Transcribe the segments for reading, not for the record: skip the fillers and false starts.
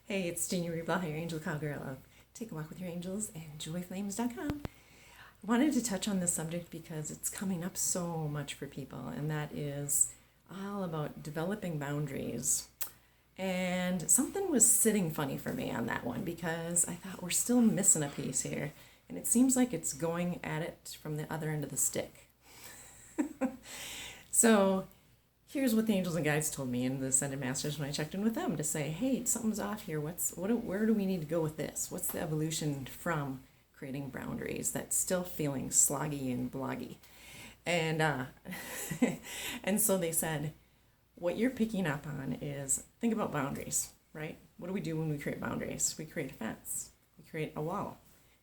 Hey, it's Jeannie, Blaha, your angel cowgirl of Take a Walk with Your Angels and joyflames.com. I wanted to touch on this subject because it's coming up so much for people, and that is all about developing boundaries. And something was sitting funny for me on that one because I thought we're still missing a piece here, and it seems like it's going at it from the other end of the stick. So, here's what the angels and guides told me and the ascended masters when I checked in with them to say, hey, something's off here. Where do we need to go with this? What's the evolution from creating boundaries that's still feeling sloggy and bloggy? And and so they said, what you're picking up on is think about boundaries, right? What do we do when we create boundaries? We create a fence. We create a wall.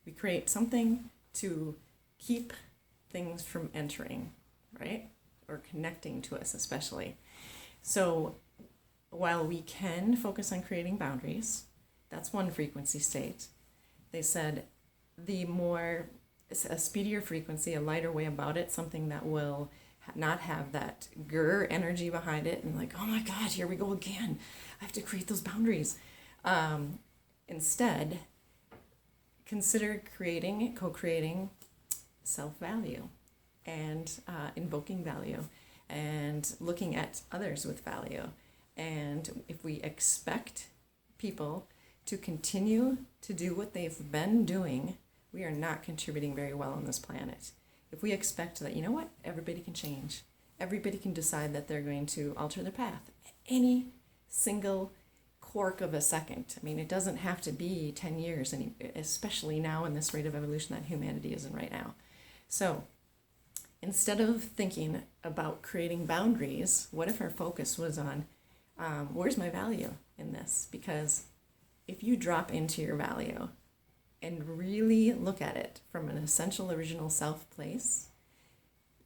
We create something to keep things from entering, right? Or connecting to us especially. So while we can focus on creating boundaries, that's one frequency state. They said the more, a speedier frequency, a lighter way about it, something that will not have that grr energy behind it and like, oh my God, here we go again. I have to create those boundaries. Instead, consider co-creating self-value and invoking value and looking at others with value. And if we expect people to continue to do what they've been doing, we are not contributing very well on this planet. If we expect that, you know what, everybody can change. Everybody can decide that they're going to alter their path. Any single quark of a second. I mean, it doesn't have to be 10 years, especially now in this rate of evolution that humanity is in right now. So, instead of thinking about creating boundaries, what if our focus was on where's my value in this? Because if you drop into your value and really look at it from an essential original self place,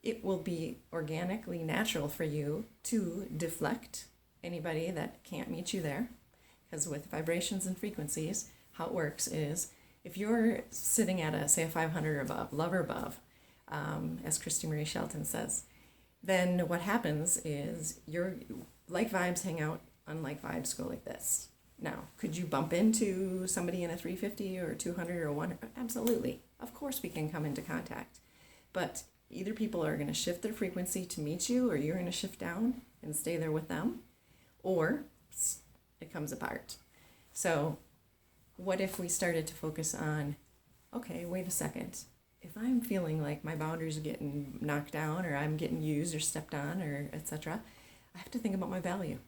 it will be organically natural for you to deflect anybody that can't meet you there. Because with vibrations and frequencies, how it works is if you're sitting at say a 500 or above, love or above, as Christy Marie Shelton says, then what happens is your like vibes hang out, unlike vibes go like this. Now, could you bump into somebody in a 350 or 200 or 1? Absolutely. Of course we can come into contact. But either people are going to shift their frequency to meet you, or you're going to shift down and stay there with them, or it comes apart. So what if we started to focus on, okay, wait a second. If I'm feeling like my boundaries are getting knocked down or I'm getting used or stepped on or etc., I have to think about my value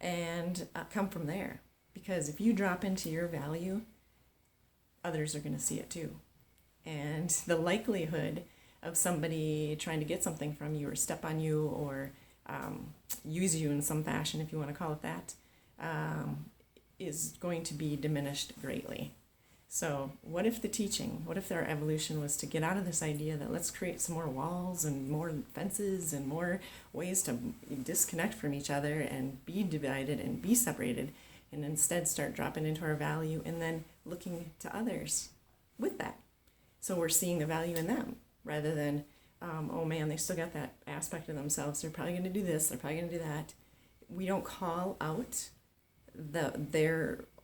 and come from there. Because if you drop into your value, others are going to see it too. And the likelihood of somebody trying to get something from you or step on you or use you in some fashion, if you want to call it that, is going to be diminished greatly. So what if our evolution was to get out of this idea that let's create some more walls and more fences and more ways to disconnect from each other and be divided and be separated, and instead start dropping into our value and then looking to others with that. So we're seeing the value in them rather than, oh man, they still got that aspect of themselves. They're probably going to do this. They're probably going to do that. We don't call out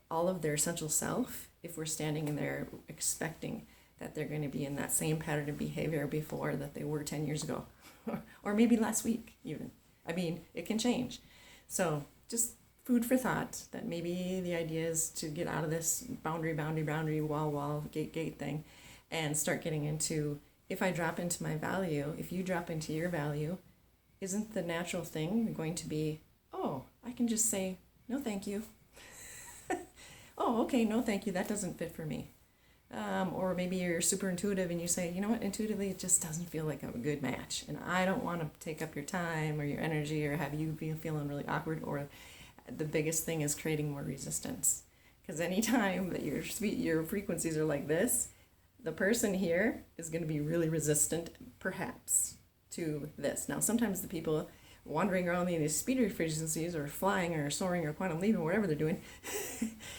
all of their essential self if we're standing in there expecting that they're going to be in that same pattern of behavior before that they were 10 years ago or maybe last week even. I mean, it can change. So just food for thought that maybe the idea is to get out of this boundary, wall, gate thing and start getting into, if I drop into my value, if you drop into your value, isn't the natural thing going to be, oh, I can just say, no, thank you. Oh, okay, no, thank you. That doesn't fit for me. Or maybe you're super intuitive and you say, you know what, intuitively it just doesn't feel like a good match. And I don't want to take up your time or your energy or have you be feeling really awkward. Or the biggest thing is creating more resistance. Because anytime that your frequencies are like this, the person here is going to be really resistant, perhaps, to this. Now, sometimes the people wandering around in these speeder frequencies or flying or soaring or quantum leap or whatever they're doing,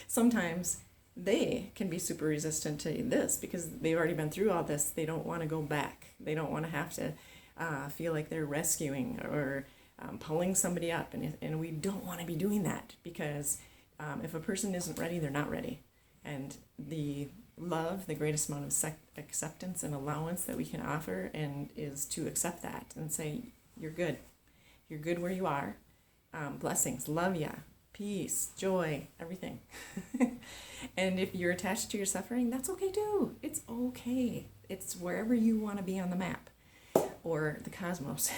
sometimes they can be super resistant to this because they've already been through all this. They don't want to go back. They don't want to have to feel like they're rescuing or pulling somebody up. And we don't want to be doing that because If a person isn't ready, they're not ready. And the love, the greatest amount of acceptance and allowance that we can offer, and is to accept that and say, you're good. You're good where you are. Blessings, love ya, peace, joy, everything. And if you're attached to your suffering, that's okay too. It's okay. It's wherever you want to be on the map, or the cosmos,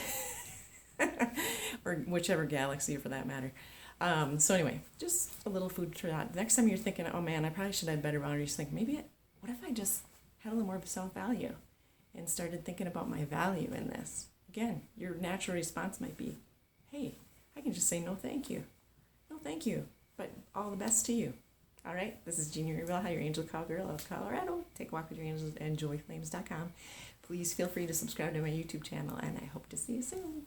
or whichever galaxy for that matter. So anyway, just a little food for thought. Next time you're thinking, oh man, I probably should have better boundaries, think what if I just had a little more self-value and started thinking about my value in this? Again, your natural response might be, hey, I can just say no thank you. No thank you, but all the best to you. All right, this is Jeannie, Blaha, your angel cowgirl of Colorado. Take a walk with your angels and joyflames.com. Please feel free to subscribe to my YouTube channel, and I hope to see you soon.